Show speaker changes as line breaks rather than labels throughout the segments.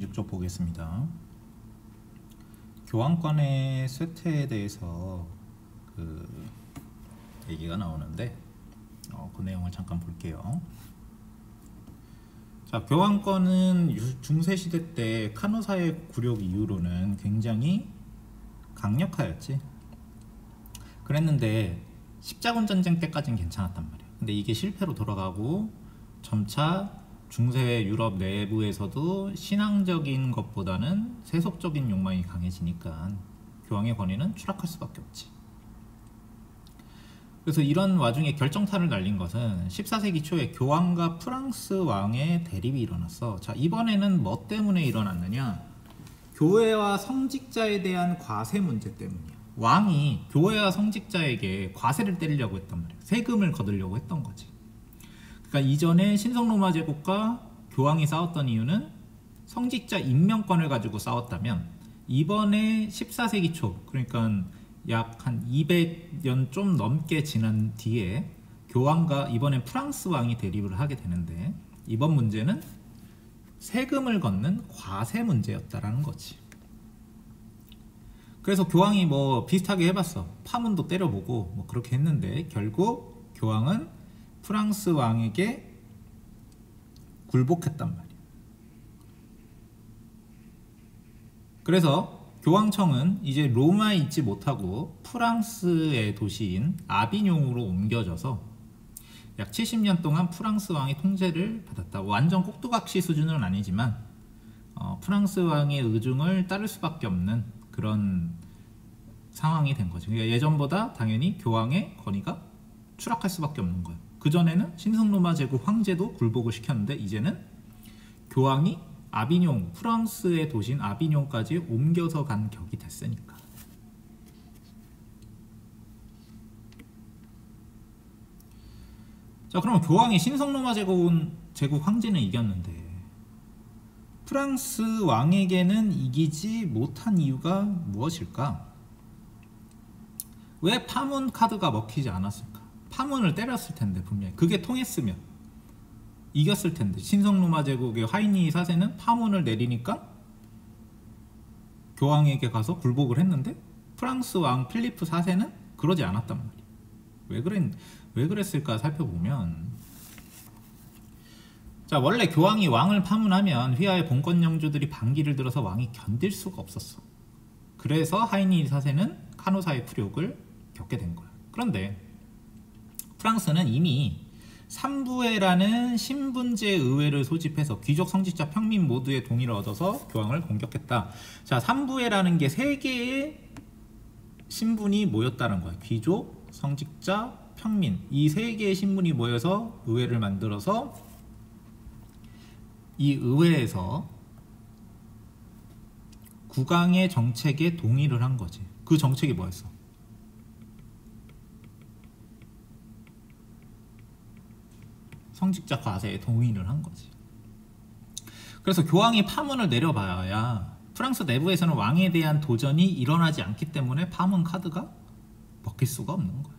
6쪽 보겠습니다. 교환권의 쇠퇴에 대해서 얘기가 나오는데 그 내용을 잠깐 볼게요. 자, 교환권은 중세시대 때 카노사의 굴욕 이후로는 굉장히 강력하였지. 그랬는데 십자군 전쟁 때까지는 괜찮았단 말이야. 근데 이게 실패로 돌아가고 점차 중세 유럽 내부에서도 신앙적인 것보다는 세속적인 욕망이 강해지니까 교황의 권위는 추락할 수밖에 없지. 그래서 이런 와중에 결정타를 날린 것은 14세기 초에 교황과 프랑스 왕의 대립이 일어났어. 자, 이번에는 뭐 때문에 일어났느냐? 교회와 성직자에 대한 과세 문제 때문이야. 왕이 교회와 성직자에게 과세를 때리려고 했단 말이야. 세금을 거두려고 했던 거지. 그러니까 이전에 신성로마 제국과 교황이 싸웠던 이유는 성직자 임명권을 가지고 싸웠다면, 이번에 14세기 초, 그러니까 약 한 200년 좀 넘게 지난 뒤에 교황과 이번엔 프랑스 왕이 대립을 하게 되는데, 이번 문제는 세금을 걷는 과세 문제였다라는 거지. 그래서 교황이 뭐 비슷하게 해봤어. 파문도 때려보고 뭐 그렇게 했는데, 결국 교황은 프랑스 왕에게 굴복했단 말이야. 그래서 교황청은 이제 로마에 있지 못하고 프랑스의 도시인 아비뇽으로 옮겨져서 약 70년 동안 프랑스 왕의 통제를 받았다. 완전 꼭두각시 수준은 아니지만 프랑스 왕의 의중을 따를 수밖에 없는 그런 상황이 된 거죠. 그러니까 예전보다 당연히 교황의 권위가 추락할 수밖에 없는 거예요. 그전에는 신성로마 제국 황제도 굴복을 시켰는데, 이제는 교황이 아비뇽, 프랑스의 도시인 아비뇽까지 옮겨서 간 격이 됐으니까. 자, 그럼 교황이 신성로마 제국 황제는 이겼는데 프랑스 왕에게는 이기지 못한 이유가 무엇일까? 왜 파문 카드가 먹히지 않았을까? 파문을 때렸을 텐데, 분명히 그게 통했으면 이겼을 텐데. 신성로마 제국의 하이니 4세는 파문을 내리니까 교황에게 가서 굴복을 했는데, 프랑스 왕 필리프 4세는 그러지 않았단 말이야. 왜 그랬을까 살펴보면, 자, 원래 교황이 왕을 파문하면 휘하의 본권 영주들이 반기를 들어서 왕이 견딜 수가 없었어. 그래서 하이니 4세는 카노사의 굴욕을 겪게 된 거야. 그런데 프랑스는 이미 삼부회라는 신분제 의회를 소집해서 귀족, 성직자, 평민 모두의 동의를 얻어서 교황을 공격했다. 자, 삼부회라는 게 세 개의 신분이 모였다는 거야. 귀족, 성직자, 평민, 이 세 개의 신분이 모여서 의회를 만들어서 이 의회에서 국왕의 정책에 동의를 한 거지. 그 정책이 뭐였어? 성직자 과세에 동의를 한 거지. 그래서 교황이 파문을 내려봐야 프랑스 내부에서는 왕에 대한 도전이 일어나지 않기 때문에 파문 카드가 먹힐 수가 없는 거야.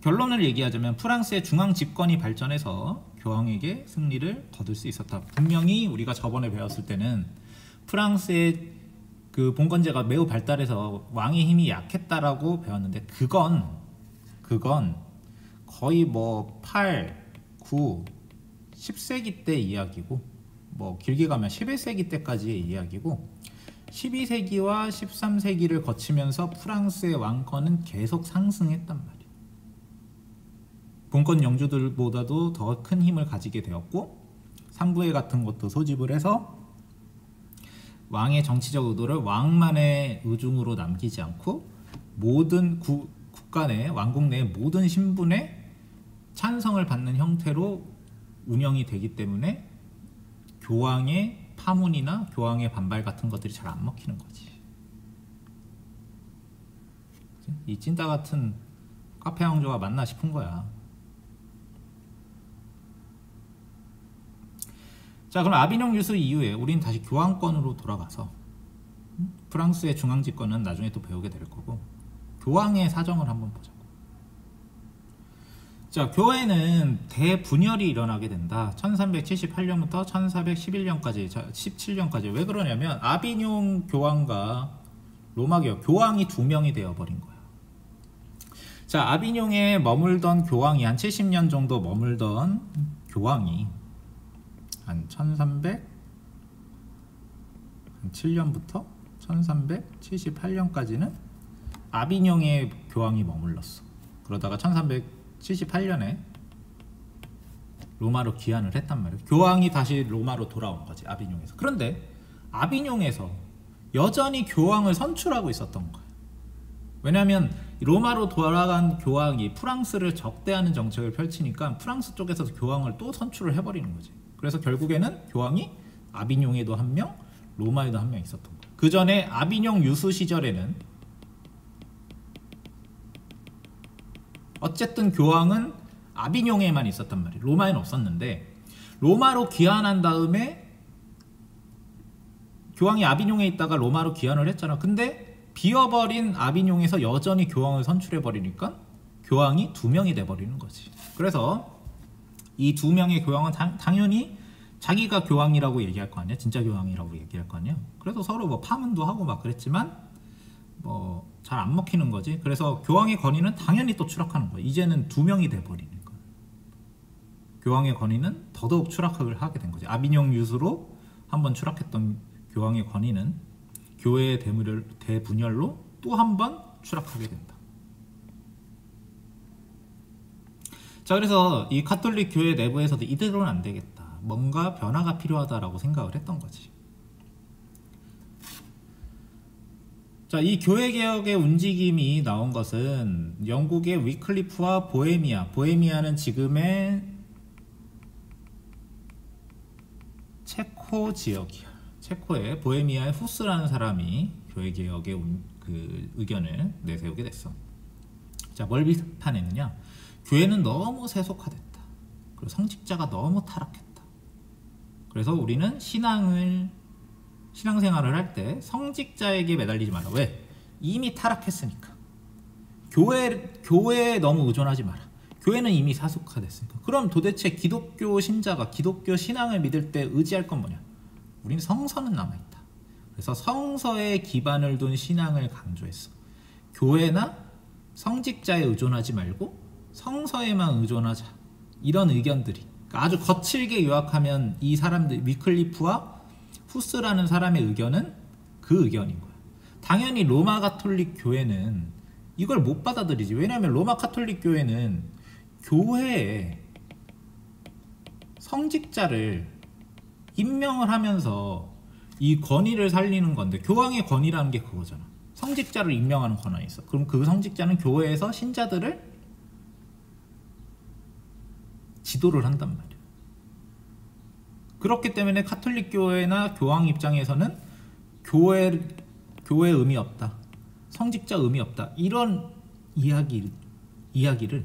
결론을 얘기하자면 프랑스의 중앙 집권이 발전해서 교황에게 승리를 거둘 수 있었다. 분명히 우리가 저번에 배웠을 때는 프랑스의 그 봉건제가 매우 발달해서 왕의 힘이 약했다라고 배웠는데, 그건 거의 뭐 8, 9, 10세기 때 이야기고, 뭐 길게 가면 11세기 때까지의 이야기고, 12세기와 13세기를 거치면서 프랑스의 왕권은 계속 상승했단 말이에요. 본권 영주들보다도 더 큰 힘을 가지게 되었고, 삼부회 같은 것도 소집을 해서 왕의 정치적 의도를 왕만의 의중으로 남기지 않고 모든 국가 내, 왕국 내의 모든 신분의 찬성을 받는 형태로 운영이 되기 때문에 교황의 파문이나 교황의 반발 같은 것들이 잘 안 먹히는 거지. 이 찐따 같은 카페 왕조가 맞나 싶은 거야. 자, 그럼 아비뇽 유수 이후에 우린 다시 교황권으로 돌아가서 프랑스의 중앙 집권은 나중에 또 배우게 될 거고, 교황의 사정을 한번 보자고. 자, 교회는 대분열이 일어나게 된다. 1378년부터 1411년까지, 17년까지. 왜 그러냐면 아비뇽 교황과 로마 교황이 두 명이 되어버린 거야. 자, 아비뇽에 머물던 교황이 한 70년 정도 머물던 교황이 한 1307년부터 1378년까지는 아비뇽의 교황이 머물렀어. 그러다가 1378년에 로마로 귀환을 했단 말이에요. 교황이 다시 로마로 돌아온 거지, 아비뇽에서. 그런데 아비뇽에서 여전히 교황을 선출하고 있었던 거예요. 왜냐하면 로마로 돌아간 교황이 프랑스를 적대하는 정책을 펼치니까 프랑스 쪽에서 교황을 또 선출을 해버리는 거지. 그래서 결국에는 교황이 아비뇽에도 한 명, 로마에도 한 명 있었던 거예요. 그 전에 아비뇽 유수 시절에는 어쨌든 교황은 아비뇽에만 있었단 말이에요. 로마에는 없었는데, 로마로 귀환한 다음에 교황이 아비뇽에 있다가 로마로 귀환을 했잖아. 근데 비어버린 아비뇽에서 여전히 교황을 선출해버리니까 교황이 두 명이 돼버리는 거지. 그래서 이 두 명의 교황은 당연히 자기가 교황이라고 얘기할 거 아니야. 진짜 교황이라고 얘기할 거 아니야. 그래서 서로 뭐 파문도 하고 막 그랬지만 뭐 잘 안 먹히는 거지. 그래서 교황의 권위는 당연히 또 추락하는 거야. 이제는 두 명이 돼버리니까 교황의 권위는 더더욱 추락을 하게 된 거지. 아비뇽 유수로 한번 추락했던 교황의 권위는 교회의 대분열로 또 한 번 추락하게 된다. 자, 그래서 이 가톨릭 교회 내부에서도 이대로는 안 되겠다. 뭔가 변화가 필요하다라고 생각을 했던 거지. 자, 이 교회개혁의 움직임이 나온 것은 영국의 위클리프와 보헤미아는 지금의 체코 지역이야. 체코의 보헤미아의 후스라는 사람이 교회개혁의 그 의견을 내세우게 됐어. 자, 뭘 비판했느냐? 교회는 너무 세속화됐다. 그리고 성직자가 너무 타락했다. 그래서 우리는 신앙생활을 할 때 성직자에게 매달리지 마라. 왜? 이미 타락했으니까. 교회에 너무 의존하지 마라. 교회는 이미 세속화됐으니까. 그럼 도대체 기독교 신자가 기독교 신앙을 믿을 때 의지할 건 뭐냐? 우리는 성서는 남아있다. 그래서 성서에 기반을 둔 신앙을 강조했어. 교회나 성직자에 의존하지 말고 성서에만 의존하자. 이런 의견들이. 그러니까 아주 거칠게 요약하면 이 사람들, 위클리프와 후스라는 사람의 의견은 그 의견인 거야. 당연히 로마 가톨릭 교회는 이걸 못 받아들이지. 왜냐하면 로마 가톨릭 교회는 교회에 성직자를 임명을 하면서 이 권위를 살리는 건데, 교황의 권위라는 게 그거잖아. 성직자를 임명하는 권한이 있어. 그럼 그 성직자는 교회에서 신자들을 지도를 한단 말이야. 그렇기 때문에 가톨릭 교회나 교황 입장에서는 교회 의미 없다, 성직자 의미 없다, 이런 이야기를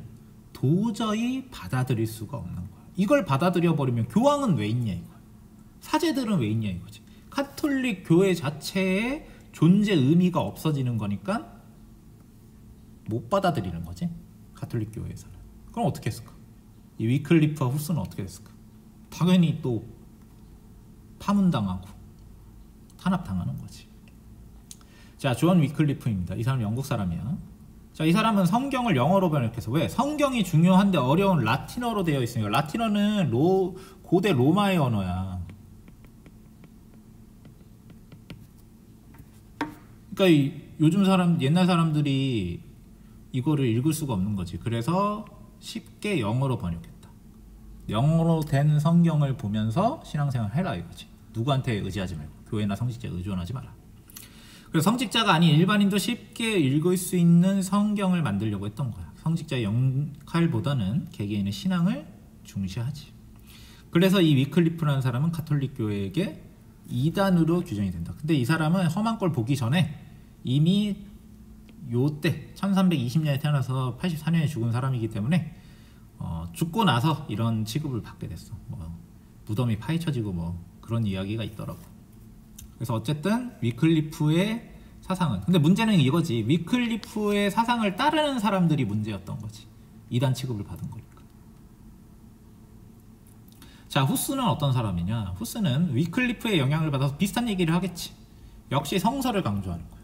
도저히 받아들일 수가 없는 거야. 이걸 받아들여 버리면 교황은 왜 있냐 이거야. 사제들은 왜 있냐 이거지. 가톨릭 교회 자체의 존재 의미가 없어지는 거니까 못 받아들이는 거지, 가톨릭 교회에서는. 그럼 어떻게 했을까? 이 위클리프와 후스는 어떻게 했을까? 당연히 또 파문당하고 탄압당하는 거지. 자, 존 위클리프입니다. 이 사람 영국 사람이야. 자, 이 사람은 성경을 영어로 번역해서, 왜? 성경이 중요한데 어려운 라틴어로 되어 있으니까. 라틴어는 고대 로마의 언어야. 그러니까 요즘 옛날 사람들이 이거를 읽을 수가 없는 거지. 그래서 쉽게 영어로 번역했다. 영어로 된 성경을 보면서 신앙생활 해라 이거지. 누구한테 의지하지 말고, 교회나 성직자에 의존하지 마라. 그래서 성직자가 아닌 일반인도 쉽게 읽을 수 있는 성경을 만들려고 했던 거야. 성직자의 역할보다는 개개인의 신앙을 중시하지. 그래서 이 위클리프라는 사람은 가톨릭 교회에게 이단으로 규정이 된다. 근데 이 사람은 험한 꼴 보기 전에 이미 요때 1320년에 태어나서 84년에 죽은 사람이기 때문에 죽고 나서 이런 취급을 받게 됐어. 뭐 무덤이 파헤쳐지고 뭐 그런 이야기가 있더라고. 그래서 어쨌든 위클리프의 사상은, 근데 문제는 이거지. 위클리프의 사상을 따르는 사람들이 문제였던 거지. 이단 취급을 받은 거니까. 자, 후스는 어떤 사람이냐? 후스는 위클리프의 영향을 받아서 비슷한 얘기를 하겠지. 역시 성서를 강조하는 거야.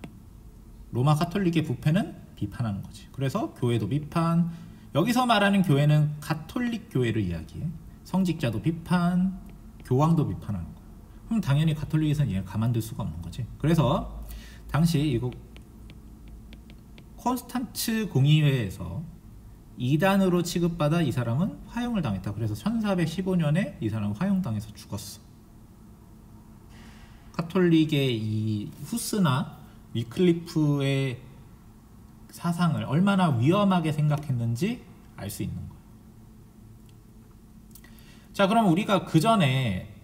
로마 가톨릭의 부패는 비판하는 거지. 그래서 교회도 비판. 여기서 말하는 교회는 가톨릭 교회를 이야기해. 성직자도 비판, 교황도 비판하는 거야. 그럼 당연히 가톨릭에서는 얘를 가만둘 수가 없는 거지. 그래서 당시 이거 콘스탄츠 공의회에서 이단으로 취급받아 이 사람은 화형을 당했다. 그래서 1415년에 이 사람은 화형당해서 죽었어. 가톨릭의 이 후스나 위클리프의 사상을 얼마나 위험하게 생각했는지 알 수 있는 거예요. 자, 그럼 우리가 그 전에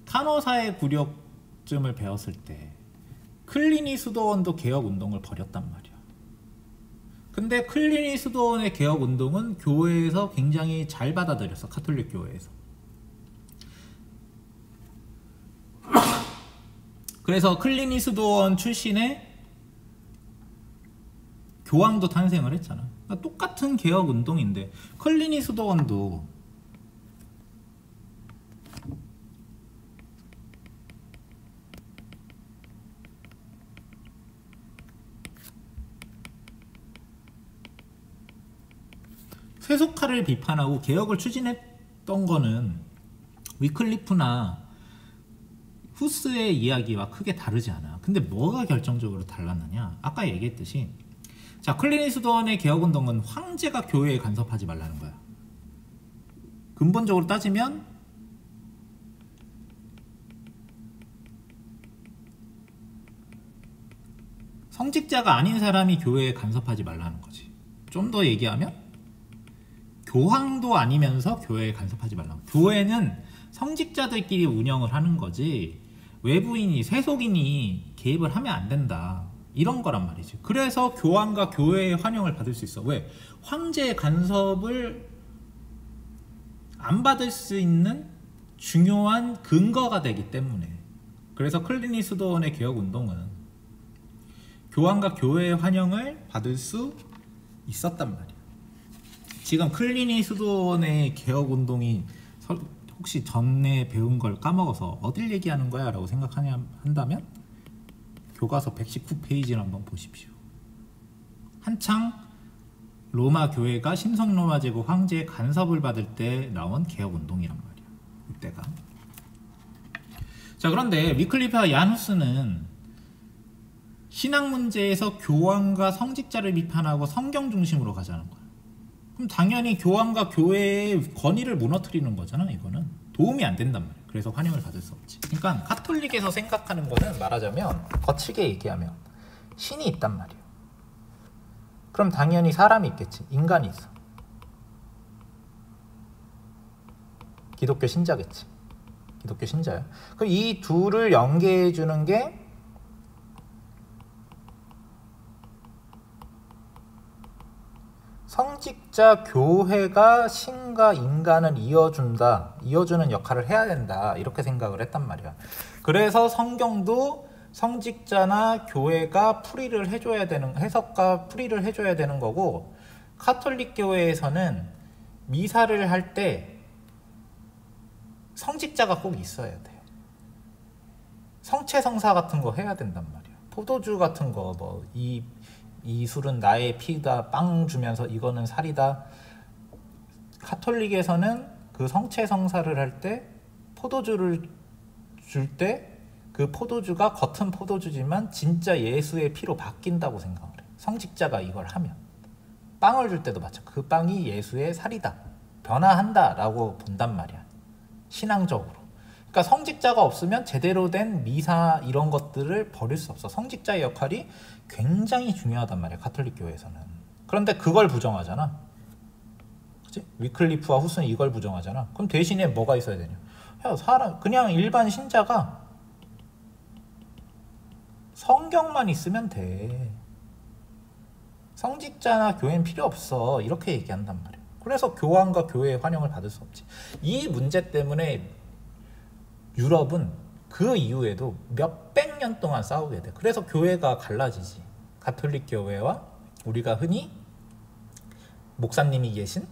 카노사의 굴욕쯤을 배웠을 때 클리니 수도원도 개혁운동을 벌였단 말이야. 근데 클리니 수도원의 개혁운동은 교회에서 굉장히 잘 받아들였어. 가톨릭 교회에서. 그래서 클리니 수도원 출신의 교황도 탄생을 했잖아. 그러니까 똑같은 개혁운동인데 클리니 수도원도 세속화를 비판하고 개혁을 추진했던 거는 위클리프나 후스의 이야기와 크게 다르지 않아. 근데 뭐가 결정적으로 달랐느냐? 아까 얘기했듯이 자, 클리니 수도원의 개혁운동은 황제가 교회에 간섭하지 말라는 거야. 근본적으로 따지면 성직자가 아닌 사람이 교회에 간섭하지 말라는 거지. 좀 더 얘기하면 교황도 아니면서 교회에 간섭하지 말라고. 교회는 성직자들끼리 운영을 하는 거지 외부인이 세속인이 개입을 하면 안 된다. 이런 거란 말이지. 그래서 교황과 교회의 환영을 받을 수 있어. 왜? 황제의 간섭을 안 받을 수 있는 중요한 근거가 되기 때문에. 그래서 클리니 수도원의 개혁운동은 교황과 교회의 환영을 받을 수 있었단 말이야. 지금 클리니 수도원의 개혁운동이 혹시 전에 배운 걸 까먹어서 어딜 얘기하는 거야? 라고 한다면 교과서 119페이지를 한번 보십시오. 한창 로마 교회가 신성로마 제국 황제의 간섭을 받을 때 나온 개혁운동이란 말이야. 이때가. 자, 그런데 위클리프와 야누스는 신학 문제에서 교황과 성직자를 비판하고 성경 중심으로 가자는 거야. 그럼 당연히 교황과 교회의 권위를 무너뜨리는 거잖아. 이거는 도움이 안 된단 말이야. 그래서 환영을 받을 수 없지. 그러니까 가톨릭에서 생각하는 거는 말하자면 거칠게 얘기하면 신이 있단 말이야. 그럼 당연히 사람이 있겠지. 인간이 있어. 기독교 신자겠지. 기독교 신자야. 그럼 이 둘을 연계해 주는 게 성직자 교회가 신과 인간을 이어주는 역할을 해야 된다. 이렇게 생각을 했단 말이야. 그래서 성경도 성직자나 교회가 풀이를 해줘야 되는, 해석과 풀이를 해줘야 되는 거고, 카톨릭 교회에서는 미사를 할 때 성직자가 꼭 있어야 돼. 성체성사 같은 거 해야 된단 말이야. 포도주 같은 거, 이 술은 나의 피다, 빵 주면서 이거는 살이다. 카톨릭에서는 그 성체성사를 할 때 포도주를 줄 때 그 포도주가 겉은 포도주지만 진짜 예수의 피로 바뀐다고 생각을 해. 성직자가 이걸 하면. 빵을 줄 때도 마찬가지. 그 빵이 예수의 살이다. 변화한다 라고 본단 말이야. 신앙적으로. 그러니까 성직자가 없으면 제대로 된 미사 이런 것들을 버릴 수 없어. 성직자의 역할이 굉장히 중요하단 말이야. 가톨릭 교회에서는. 그런데 그걸 부정하잖아. 그치? 위클리프와 후스는 이걸 부정하잖아. 그럼 대신에 뭐가 있어야 되냐? 야, 그냥 일반 신자가 성경만 있으면 돼. 성직자나 교회는 필요 없어. 이렇게 얘기한단 말이야. 그래서 교황과 교회의 환영을 받을 수 없지. 이 문제 때문에 유럽은 그 이후에도 몇백 년 동안 싸우게 돼. 그래서 교회가 갈라지지. 가톨릭 교회와 우리가 흔히 목사님이 계신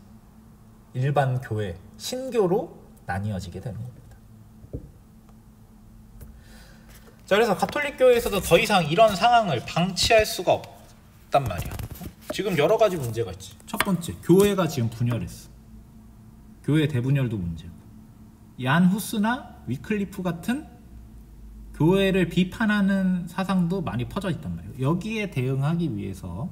일반 교회, 신교로 나뉘어지게 되는 겁니다. 자, 그래서 가톨릭 교회에서도 더 이상 이런 상황을 방치할 수가 없단 말이야. 지금 여러 가지 문제가 있지. 첫 번째, 교회가 지금 분열했어. 교회 대분열도 문제고, 얀 후스나 위클리프 같은 교회를 비판하는 사상도 많이 퍼져 있단 말이에요. 여기에 대응하기 위해서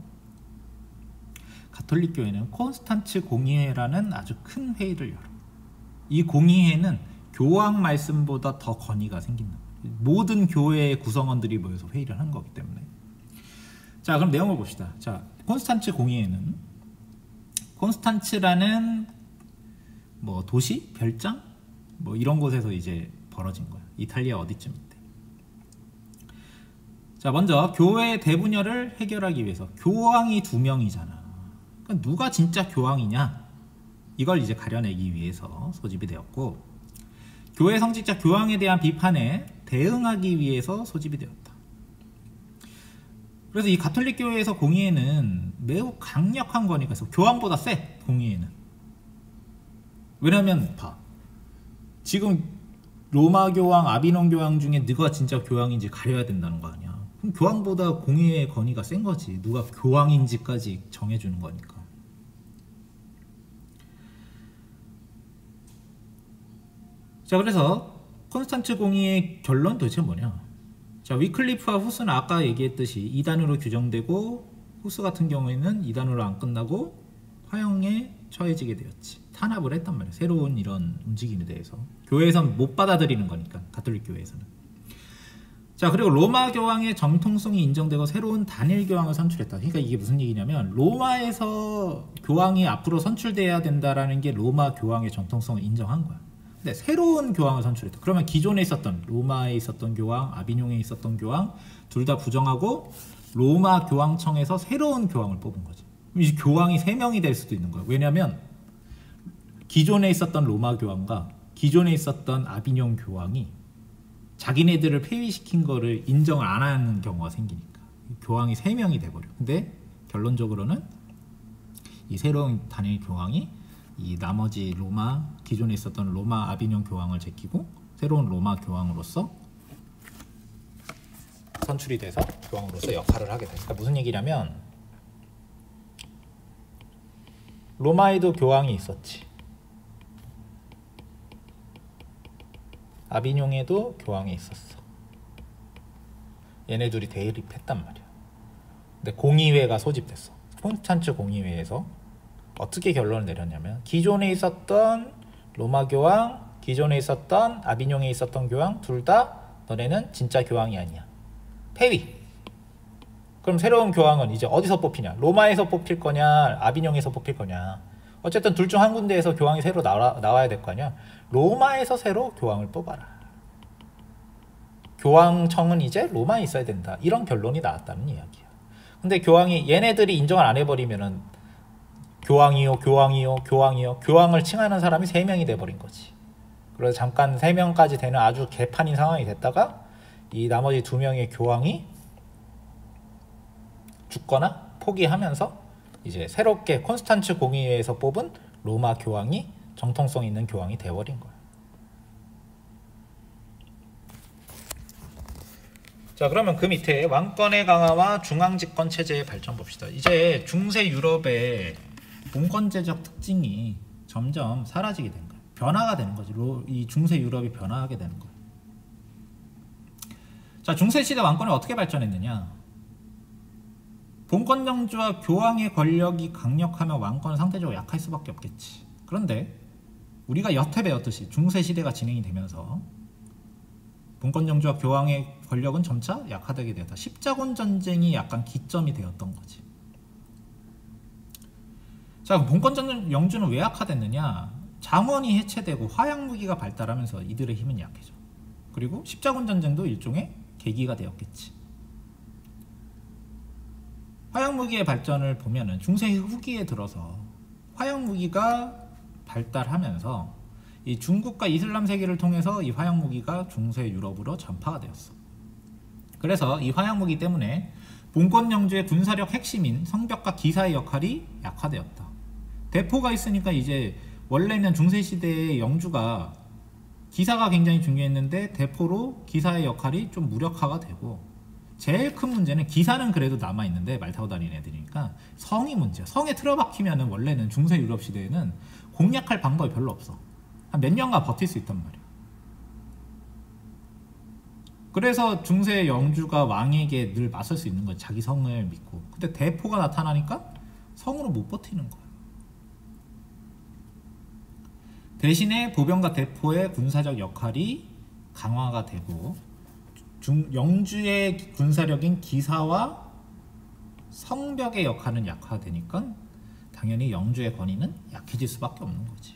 가톨릭 교회는 콘스탄츠 공의회라는 아주 큰 회의를 열어. 이 공의회는 교황 말씀보다 더 권위가 생긴다. 모든 교회의 구성원들이 모여서 회의를 하는 거기 때문에. 자, 그럼 내용을 봅시다. 자, 콘스탄츠 공의회는 콘스탄츠라는 뭐 도시, 별장, 뭐 이런 곳에서 이제 벌어진 거야. 이탈리아 어디쯤인데. 자, 먼저 교회 대분열을 해결하기 위해서 교황이 2명이잖아. 그러니까 누가 진짜 교황이냐? 이걸 이제 가려내기 위해서 소집이 되었고, 교회 성직자 교황에 대한 비판에 대응하기 위해서 소집이 되었다. 그래서 이 가톨릭 교회에서 공의회는 매우 강력한 거니까, 교황보다 세, 공의회는. 왜냐면 봐, 지금 로마 교황, 아비논 교황 중에 누가 진짜 교황인지 가려야 된다는 거 아니야. 그럼 교황보다 공의회의 권위가 센 거지. 누가 교황인지까지 정해주는 거니까. 자, 그래서 콘스탄츠 공의의 결론 도대체 뭐냐? 자, 위클리프와 후스는 아까 얘기했듯이 2단으로 규정되고, 후스 같은 경우에는 2단으로 안 끝나고 화형에 처해지게 되었지. 탄압을 했단 말이야. 새로운 이런 움직임에 대해서. 교회에서는 못 받아들이는 거니까, 가톨릭 교회에서는. 자, 그리고 로마 교황의 정통성이 인정되고 새로운 단일 교황을 선출했다. 그러니까 이게 무슨 얘기냐면, 로마에서 교황이 앞으로 선출돼야 된다라는 게 로마 교황의 정통성을 인정한 거야. 근데 새로운 교황을 선출했다. 그러면 기존에 있었던, 로마에 있었던 교황, 아비뇽에 있었던 교황 둘 다 부정하고 로마 교황청에서 새로운 교황을 뽑은 거지. 이 교황이 3명이 될 수도 있는 거야. 왜냐면 기존에 있었던 로마 교황과 기존에 있었던 아비뇽 교황이 자기네들을 폐위시킨 거를 인정을 안 하는 경우가 생기니까 교황이 3명이 돼버려. 근데 결론적으로는 이 새로운 단일 교황이 이 나머지 로마, 기존에 있었던 로마 아비뇽 교황을 제끼고 새로운 로마 교황으로서 선출이 돼서 교황으로서 역할을 하게 돼. 그러니까 무슨 얘기냐면, 로마에도 교황이 있었지, 아비뇽에도 교황이 있었어. 얘네 둘이 대립했단 말이야. 근데 공의회가 소집됐어. 콘스탄츠 공의회에서 어떻게 결론을 내렸냐면, 기존에 있었던 로마 교황, 기존에 있었던 아비뇽에 있었던 교황 둘 다 너네는 진짜 교황이 아니야. 폐위. 그럼 새로운 교황은 이제 어디서 뽑히냐? 로마에서 뽑힐 거냐? 아비뇽에서 뽑힐 거냐? 어쨌든 둘 중 한 군데에서 교황이 새로 나와야 될 거 아니야? 로마에서 새로 교황을 뽑아라. 교황청은 이제 로마에 있어야 된다. 이런 결론이 나왔다는 이야기야. 근데 교황이, 얘네들이 인정을 안 해버리면은 교황이요, 교황이요, 교황이요, 교황을 칭하는 사람이 3명이 돼버린 거지. 그래서 잠깐 3명까지 되는 아주 개판인 상황이 됐다가 이 나머지 2명의 교황이 죽거나 포기하면서 이제 새롭게 콘스탄츠 공의회에서 뽑은 로마 교황이 정통성 있는 교황이 돼버린 거야. 자, 그러면 그 밑에 왕권의 강화와 중앙집권 체제의 발전 봅시다. 이제 중세 유럽의 봉건제적 특징이 점점 사라지게 되는 거야. 변화가 되는 거지. 이 중세 유럽이 변화하게 되는 거야. 자, 중세시대 왕권이 어떻게 발전했느냐? 봉건 영주와 교황의 권력이 강력하면 왕권은 상대적으로 약할 수밖에 없겠지. 그런데 우리가 여태 배웠듯이 중세시대가 진행이 되면서 봉건 영주와 교황의 권력은 점차 약화되게 되었다. 십자군 전쟁이 약간 기점이 되었던 거지. 자, 봉건 영주는 왜 약화됐느냐? 장원이 해체되고 화약무기가 발달하면서 이들의 힘은 약해져. 그리고 십자군 전쟁도 일종의 계기가 되었겠지. 화약무기의 발전을 보면은 중세 후기에 들어서 화약무기가 발달하면서 이 중국과 이슬람 세계를 통해서 이 화약무기가 중세 유럽으로 전파가 되었어. 그래서 이 화약무기 때문에 봉건 영주의 군사력 핵심인 성벽과 기사의 역할이 약화되었다. 대포가 있으니까 이제 원래는 중세시대의 영주가 기사가 굉장히 중요했는데 대포로 기사의 역할이 좀 무력화가 되고, 제일 큰 문제는 기사는 그래도 남아있는데 말 타고 다니는 애들이니까 성이 문제야. 성에 틀어박히면은 원래는 중세 유럽 시대에는 공략할 방법이 별로 없어. 한 몇 년간 버틸 수 있단 말이야. 그래서 중세 영주가 왕에게 늘 맞설 수 있는 거야. 자기 성을 믿고. 근데 대포가 나타나니까 성으로 못 버티는 거야. 대신에 보병과 대포의 군사적 역할이 강화가 되고, 영주의 군사력인 기사와 성벽의 역할은 약화되니까 당연히 영주의 권위는 약해질 수밖에 없는 거지.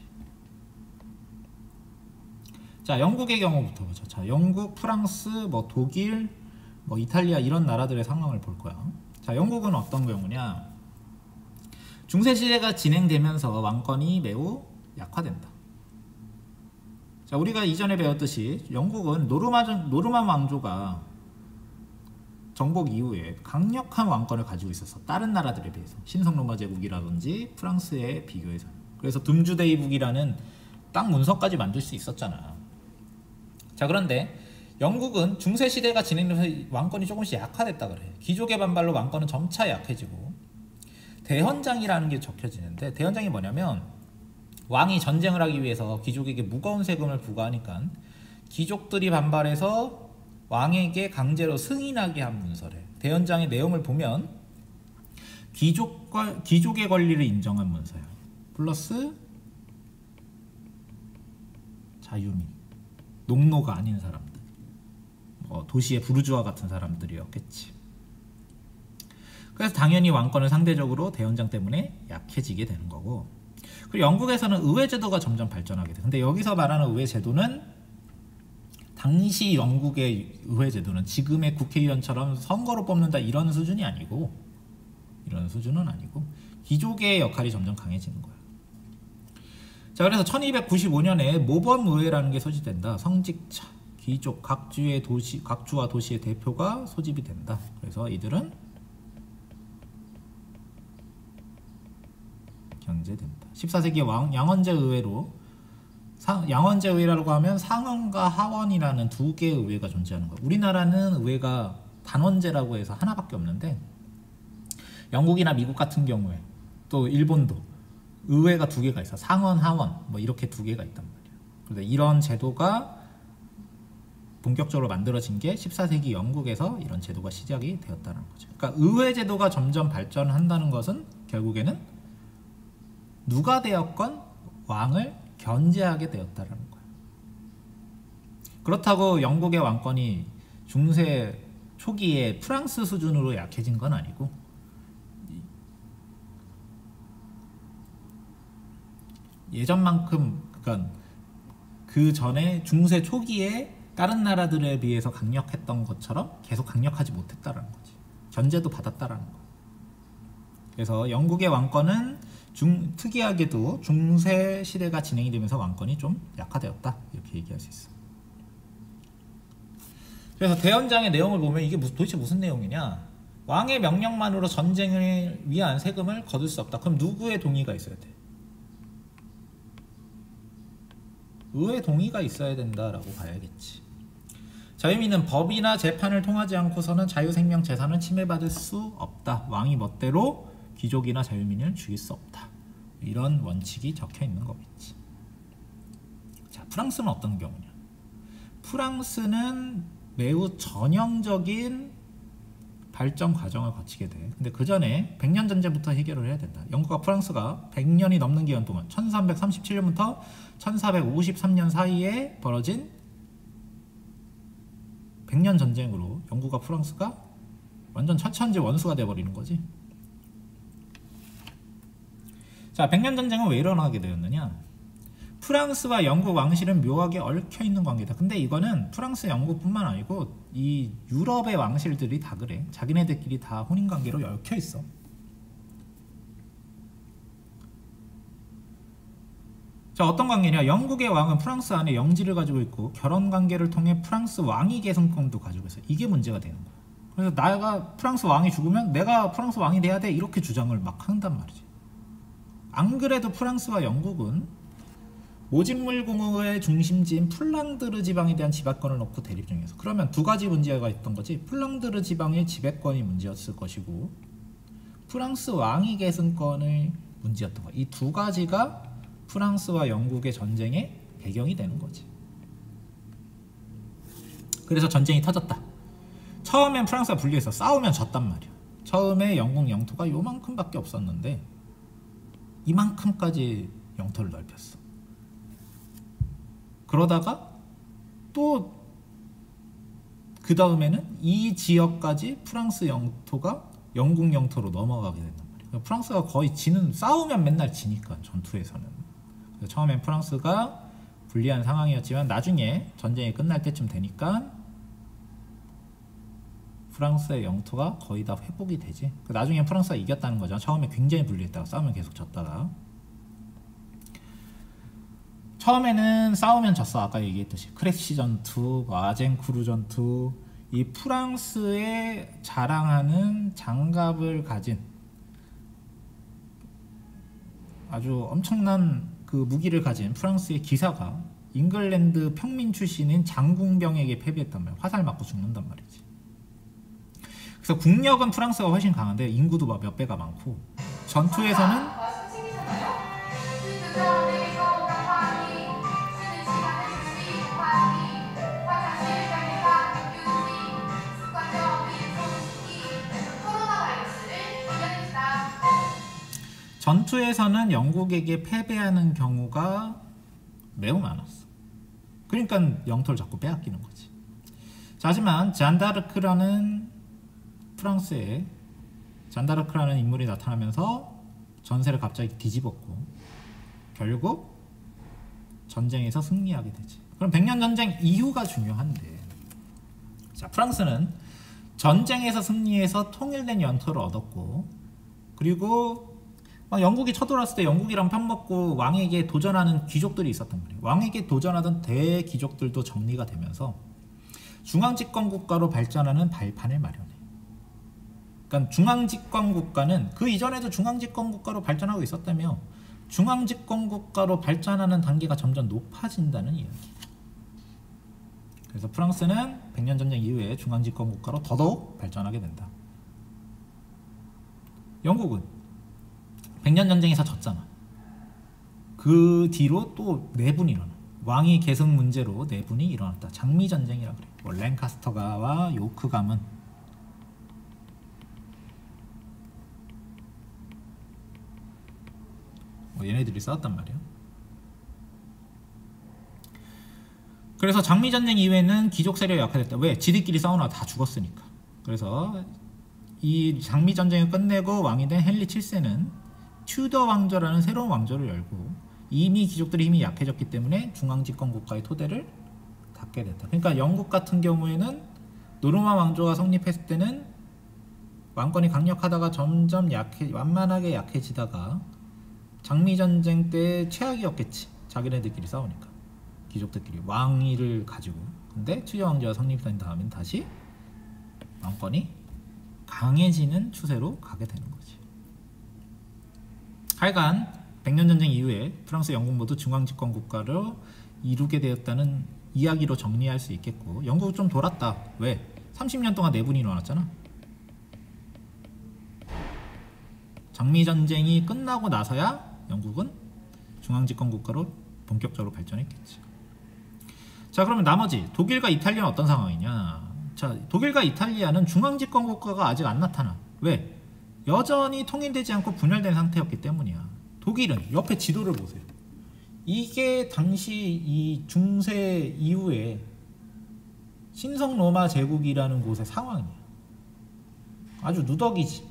자, 영국의 경우부터 보죠. 자, 영국, 프랑스, 뭐 독일, 뭐 이탈리아 이런 나라들의 상황을 볼 거야. 자, 영국은 어떤 경우냐? 중세 시대가 진행되면서 왕권이 매우 약화된다. 자, 우리가 이전에 배웠듯이 영국은 노르만 왕조가 정복 이후에 강력한 왕권을 가지고 있었어. 다른 나라들에 비해서. 신성로마 제국이라든지 프랑스에 비교해서. 그래서 둠주데이북이라는 땅 문서까지 만들 수 있었잖아. 자, 그런데 영국은 중세 시대가 진행되면서 왕권이 조금씩 약화됐다 그래. 귀족의 반발로 왕권은 점차 약해지고, 대헌장이라는 게 적혀지는데, 대헌장이 뭐냐면 왕이 전쟁을 하기 위해서 귀족에게 무거운 세금을 부과하니까 귀족들이 반발해서 왕에게 강제로 승인하게 한 문서래. 대헌장의 내용을 보면 귀족의 권리를 인정한 문서야. 플러스 자유민, 농노가 아닌 사람들, 도시의 부르주아 같은 사람들이었겠지. 그래서 당연히 왕권은 상대적으로 대헌장 때문에 약해지게 되는 거고, 그리고 영국에서는 의회제도가 점점 발전하게 돼. 근데 여기서 말하는 의회제도는, 당시 영국의 의회제도는 지금의 국회의원처럼 선거로 뽑는다 이런 수준이 아니고, 이런 수준은 아니고 귀족의 역할이 점점 강해지는 거야. 자, 그래서 1295년에 모범의회라는 게 소집된다. 성직자, 귀족, 각주와 도시의 대표가 소집이 된다. 그래서 이들은 견제된다. 14세기 양원제 의회로, 양원제 의회라고 하면 상원과 하원이라는 두 개의 의회가 존재하는 거야. 우리나라는 의회가 단원제라고 해서 하나밖에 없는데, 영국이나 미국 같은 경우에, 또 일본도 의회가 두 개가 있어. 상원, 하원 뭐 이렇게 두 개가 있단 말이야. 그런데 이런 제도가 본격적으로 만들어진 게 14세기 영국에서 이런 제도가 시작이 되었다는 거죠. 그러니까 의회 제도가 점점 발전한다는 것은 결국에는 누가 되었건 왕을 견제하게 되었다는 거야. 그렇다고 영국의 왕권이 중세 초기에 프랑스 수준으로 약해진 건 아니고, 예전만큼, 그러니까 그 전에 중세 초기에 다른 나라들에 비해서 강력했던 것처럼 계속 강력하지 못했다는 거지. 견제도 받았다라는 거. 그래서 영국의 왕권은 특이하게도 중세 시대가 진행이 되면서 왕권이 좀 약화되었다, 이렇게 얘기할 수 있어. 그래서 대헌장의 내용을 보면 이게 도대체 무슨 내용이냐? 왕의 명령만으로 전쟁을 위한 세금을 거둘 수 없다. 그럼 누구의 동의가 있어야 돼? 의회 동의가 있어야 된다라고 봐야겠지. 자유민은 법이나 재판을 통하지 않고서는 자유생명 재산을 침해받을 수 없다. 왕이 멋대로 귀족이나 자유민을 죽일 수 없다. 이런 원칙이 적혀 있는 거겠지. 자, 프랑스는 어떤 경우냐? 프랑스는 매우 전형적인 발전 과정을 거치게 돼. 근데 그 전에 100년 전쟁부터 해결을 해야 된다. 영국과 프랑스가 100년이 넘는 기간 동안 1337년부터 1453년 사이에 벌어진 100년 전쟁으로 영국과 프랑스가 완전 철천지 원수가 돼버리는 거지. 자, 100년 전쟁은 왜 일어나게 되었느냐? 프랑스와 영국 왕실은 묘하게 얽혀있는 관계다. 근데 이거는 프랑스, 영국뿐만 아니고 이 유럽의 왕실들이 다 그래. 자기네들끼리 다 혼인관계로 얽혀있어. 자, 어떤 관계냐? 영국의 왕은 프랑스 안에 영지를 가지고 있고 결혼관계를 통해 프랑스 왕위 계승권도 가지고 있어. 이게 문제가 되는 거야. 그래서 내가 프랑스 왕이 죽으면 내가 프랑스 왕이 돼야 돼, 이렇게 주장을 막 한단 말이지. 안 그래도 프랑스와 영국은 모진물공허의 중심지인 플랑드르 지방에 대한 지배권을 놓고 대립 중이어서, 그러면 두 가지 문제가 있던 거지. 플랑드르 지방의 지배권이 문제였을 것이고 프랑스 왕위 계승권의 문제였던 거야. 이 두 가지가 프랑스와 영국의 전쟁의 배경이 되는 거지. 그래서 전쟁이 터졌다. 처음엔 프랑스가 불리해서 싸우면 졌단 말이야. 처음에 영국 영토가 요만큼밖에 없었는데 이만큼까지 영토를 넓혔어. 그러다가 또 그 다음에는 이 지역까지 프랑스 영토가 영국 영토로 넘어가게 된단 말이야. 프랑스가 거의 싸우면 맨날 지니까, 전투에서는. 그래서 처음엔 프랑스가 불리한 상황이었지만 나중에 전쟁이 끝날 때쯤 되니까 프랑스의 영토가 거의 다 회복이 되지. 나중에 프랑스가 이겼다는 거죠. 처음에 굉장히 불리했다가 싸우면 계속 졌다가. 처음에는 싸우면 졌어. 아까 얘기했듯이 크레시 전투, 아젠쿠르 전투, 이 프랑스에 자랑하는 장갑을 가진 아주 엄청난 그 무기를 가진 프랑스의 기사가 잉글랜드 평민 출신인 장궁병에게 패배했단 말이야. 화살 맞고 죽는단 말이지. 그래서 국력은 프랑스가 훨씬 강한데 인구도 몇 배가 많고, 전투에서는 영국에게 패배하는 경우가 매우 많았어. 그러니까 영토를 자꾸 빼앗기는 거지. 자, 하지만 프랑스에 잔다르크라는 인물이 나타나면서 전세를 갑자기 뒤집었고 결국 전쟁에서 승리하게 되지. 그럼 백년전쟁 이후가 중요한데, 자, 프랑스는 전쟁에서 승리해서 통일된 영토를 얻었고, 그리고 막 영국이 쳐들어왔을 때 영국이랑 편먹고 왕에게 도전하는 귀족들이 있었단 말이에요. 왕에게 도전하던 대귀족들도 정리가 되면서 중앙집권 국가로 발전하는 발판을 마련해. 그러니까 중앙집권 국가는 그 이전에도 중앙집권 국가로 발전하고 있었다며, 중앙집권 국가로 발전하는 단계가 점점 높아진다는 이야기. 그래서 프랑스는 백년전쟁 이후에 중앙집권 국가로 더더욱 발전하게 된다. 영국은 백년전쟁에서 졌잖아. 그 뒤로 또 내분이 일어나. 왕위 계승 문제로 내분이 일어났다. 장미전쟁이라 그래. 뭐 랭카스터가와 요크 가문, 뭐 얘네들이 싸웠단 말이야. 그래서 장미전쟁 이후에는 귀족 세력이 약화됐다. 왜? 지들끼리 싸우느라 다 죽었으니까. 그래서 이 장미전쟁을 끝내고 왕이 된 헨리 7세는 튜더 왕조라는 새로운 왕조를 열고, 이미 귀족들의 힘이 약해졌기 때문에 중앙집권 국가의 토대를 닫게 됐다. 그러니까 영국 같은 경우에는 노르만 왕조가 성립했을 때는 왕권이 강력하다가 점점 완만하게 약해지다가 장미전쟁 때 최악이었겠지. 자기네들끼리 싸우니까, 귀족들끼리 왕위를 가지고. 근데 튜더 왕조가 성립된 다음엔 다시 왕권이 강해지는 추세로 가게 되는 거지. 하여간 백년전쟁 이후에 프랑스, 영국 모두 중앙집권 국가로 이루게 되었다는 이야기로 정리할 수 있겠고, 영국은 좀 돌았다. 왜? 30년 동안 내분이 일어났잖아. 장미전쟁이 끝나고 나서야 영국은 중앙집권 국가로 본격적으로 발전했겠지. 자, 그러면 나머지 독일과 이탈리아는 어떤 상황이냐. 자, 독일과 이탈리아는 중앙집권 국가가 아직 안 나타나. 왜? 여전히 통일되지 않고 분열된 상태였기 때문이야. 독일은 옆에 지도를 보세요. 이게 당시 이 중세 이후에 신성 로마 제국이라는 곳의 상황이야. 아주 누더기지.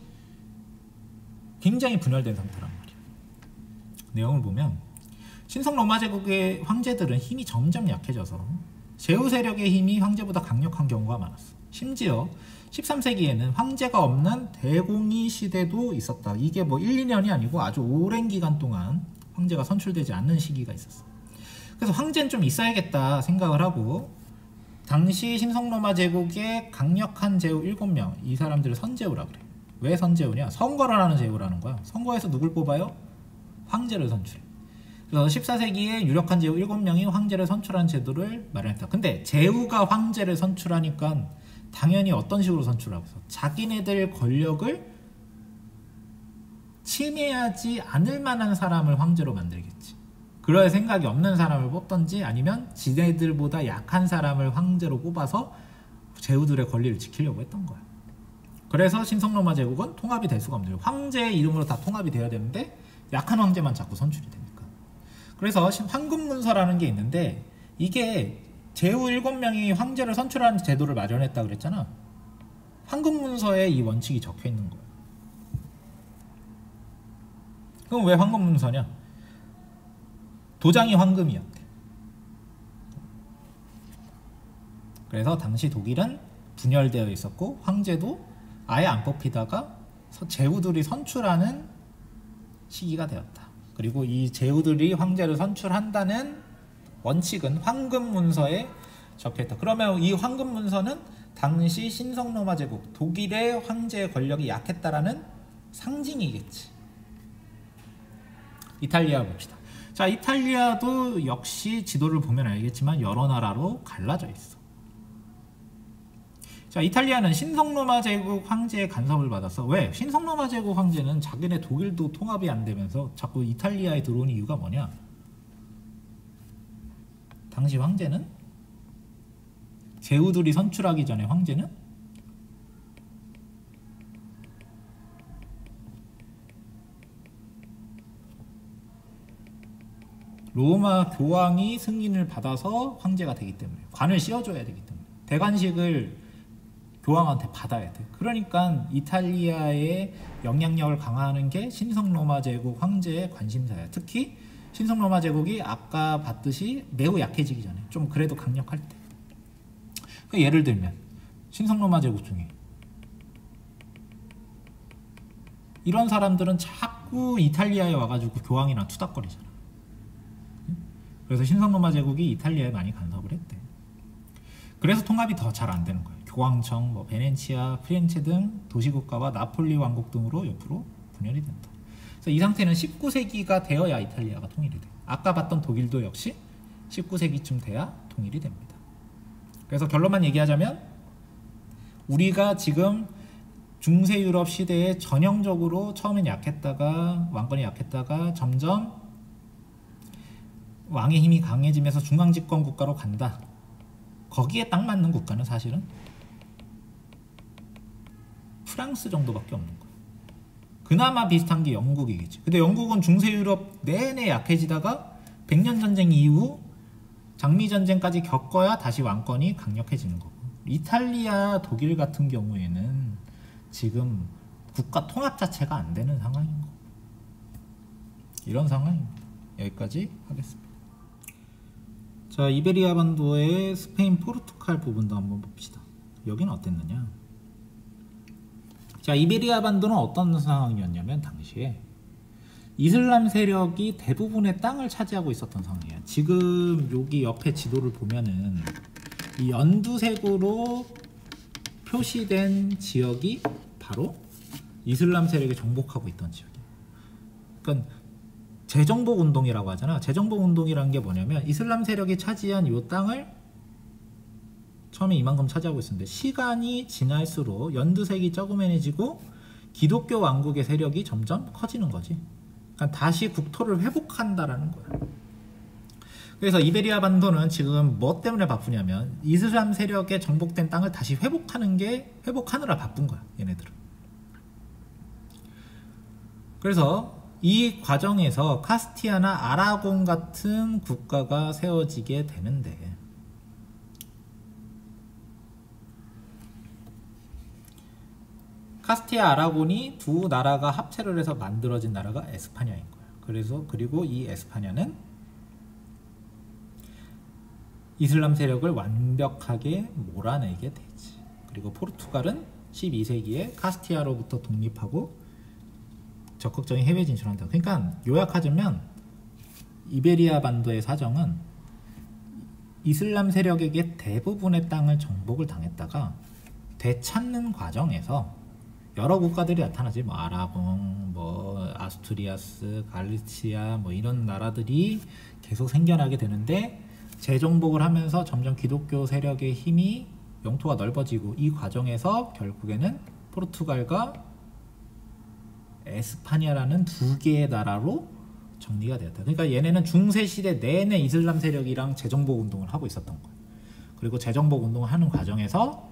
굉장히 분열된 상태란 말이야. 내용을 보면 신성 로마 제국의 황제들은 힘이 점점 약해져서 제후 세력의 힘이 황제보다 강력한 경우가 많았어. 심지어 13세기에는 황제가 없는 대공의 시대도 있었다. 이게 뭐 1, 2년이 아니고 아주 오랜 기간 동안 황제가 선출되지 않는 시기가 있었어. 그래서 황제는 좀 있어야겠다 생각을 하고, 당시 신성로마 제국의 강력한 제후 7명, 이 사람들을 선제후라 그래. 왜 선제후냐? 선거를 하는 제후라는 거야. 선거에서 누굴 뽑아요? 황제를 선출해. 그래서 14세기에 유력한 제후 7명이 황제를 선출한 제도를 마련했다. 근데 제후가 황제를 선출하니까 당연히 어떤 식으로 선출하고 있어? 자기네들 권력을 침해하지 않을 만한 사람을 황제로 만들겠지. 그럴 생각이 없는 사람을 뽑던지 아니면 지네들보다 약한 사람을 황제로 뽑아서 제후들의 권리를 지키려고 했던 거야. 그래서 신성로마 제국은 통합이 될 수가 없는 거예요. 황제의 이름으로 다 통합이 돼야 되는데 약한 황제만 자꾸 선출이 되니까. 그래서 황금문서라는 게 있는데 이게 제후 7명이 황제를 선출하는 제도를 마련했다 그랬잖아. 황금문서에 이 원칙이 적혀 있는 거예요. 그럼 왜 황금문서냐? 도장이 황금이었대. 그래서 당시 독일은 분열되어 있었고 황제도 아예 안 뽑히다가 제후들이 선출하는 시기가 되었다. 그리고 이 제후들이 황제를 선출한다는 원칙은 황금문서에 적혀있다. 그러면 이 황금문서는 당시 신성로마 제국 독일의 황제의 권력이 약했다라는 상징이겠지. 이탈리아 봅시다. 자, 이탈리아도 역시 지도를 보면 알겠지만 여러 나라로 갈라져 있어. 자, 이탈리아는 신성로마 제국 황제의 간섭을 받았어. 왜? 신성로마 제국 황제는 자기네 독일도 통합이 안 되면서 자꾸 이탈리아에 들어온 이유가 뭐냐? 당시 황제는 제후들이 선출하기 전에 황제는 로마 교황이 승인을 받아서 황제가 되기 때문에 관을 씌워줘야 되기 때문에 대관식을 교황한테 받아야 돼. 그러니까 이탈리아의 영향력을 강화하는 게 신성로마 제국 황제의 관심사야. 특히 신성로마 제국이 아까 봤듯이 매우 약해지기 전에 좀 그래도 강력할 때. 예를 들면 신성로마 제국 중에 이런 사람들은 자꾸 이탈리아에 와가지고 교황이랑 투닥거리잖아. 그래서 신성로마 제국이 이탈리아에 많이 간섭을 했대. 그래서 통합이 더 잘 안 되는 거예요. 교황청, 뭐 베네치아, 피렌체 등 도시국가와 나폴리 왕국 등으로 옆으로 분열이 된다. 그래서 이 상태는 19세기가 되어야 이탈리아가 통일이 돼. 아까 봤던 독일도 역시 19세기쯤 돼야 통일이 됩니다. 그래서 결론만 얘기하자면 우리가 지금 중세 유럽 시대에 전형적으로 처음엔 약했다가 왕권이 약했다가 점점 왕의 힘이 강해지면서 중앙집권 국가로 간다. 거기에 딱 맞는 국가는 사실은 프랑스 정도밖에 없는 거예요. 그나마 비슷한 게 영국이겠지. 근데 영국은 중세 유럽 내내 약해지다가 백년전쟁 이후 장미전쟁까지 겪어야 다시 왕권이 강력해지는 거고, 이탈리아, 독일 같은 경우에는 지금 국가 통합 자체가 안 되는 상황인 거고, 이런 상황입니다. 여기까지 하겠습니다. 자, 이베리아 반도의 스페인, 포르투갈 부분도 한번 봅시다. 여기는 어땠느냐? 자, 이베리아 반도는 어떤 상황이었냐면 당시에 이슬람 세력이 대부분의 땅을 차지하고 있었던 상황이에요. 지금 여기 옆에 지도를 보면은 이 연두색으로 표시된 지역이 바로 이슬람 세력이 정복하고 있던 지역이에요. 그러니까 재정복 운동이라고 하잖아. 재정복 운동이라는 게 뭐냐면 이슬람 세력이 차지한 이 땅을 처음에 이만큼 차지하고 있었는데 시간이 지날수록 연두색이 조그매해지고 기독교 왕국의 세력이 점점 커지는 거지. 그러니까 다시 국토를 회복한다라는 거야. 그래서 이베리아 반도는 지금 뭐 때문에 바쁘냐면 이슬람 세력의 정복된 땅을 다시 회복하느라 바쁜 거야, 얘네들은. 그래서 이 과정에서 카스티아나 아라곤 같은 국가가 세워지게 되는데, 카스티아 아라곤이 두 나라가 합체를 해서 만들어진 나라가 에스파냐인 거예요. 그리고 이 에스파냐는 이슬람 세력을 완벽하게 몰아내게 되지. 그리고 포르투갈은 12세기에 카스티아로부터 독립하고 적극적인 해외 진출한다. 그러니까 요약하자면 이베리아 반도의 사정은 이슬람 세력에게 대부분의 땅을 정복을 당했다가 되찾는 과정에서 여러 국가들이 나타나지. 뭐 아라곤, 뭐 아스투리아스, 갈리치아 뭐 이런 나라들이 계속 생겨나게 되는데 재정복을 하면서 점점 기독교 세력의 힘이 영토가 넓어지고 이 과정에서 결국에는 포르투갈과 에스파냐라는 두 개의 나라로 정리가 되었다. 그러니까 얘네는 중세 시대 내내 이슬람 세력이랑 재정복 운동을 하고 있었던 거예요. 그리고 재정복 운동을 하는 과정에서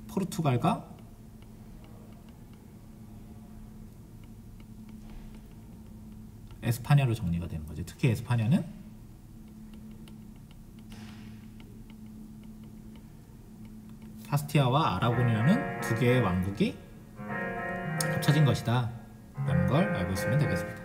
포르투갈과 에스파냐로 정리가 되는 거죠. 특히 에스파냐는 카스티아와 아라곤이라는 두 개의 왕국이 합쳐진 것이다 라는 걸 알고 있으면 되겠습니다.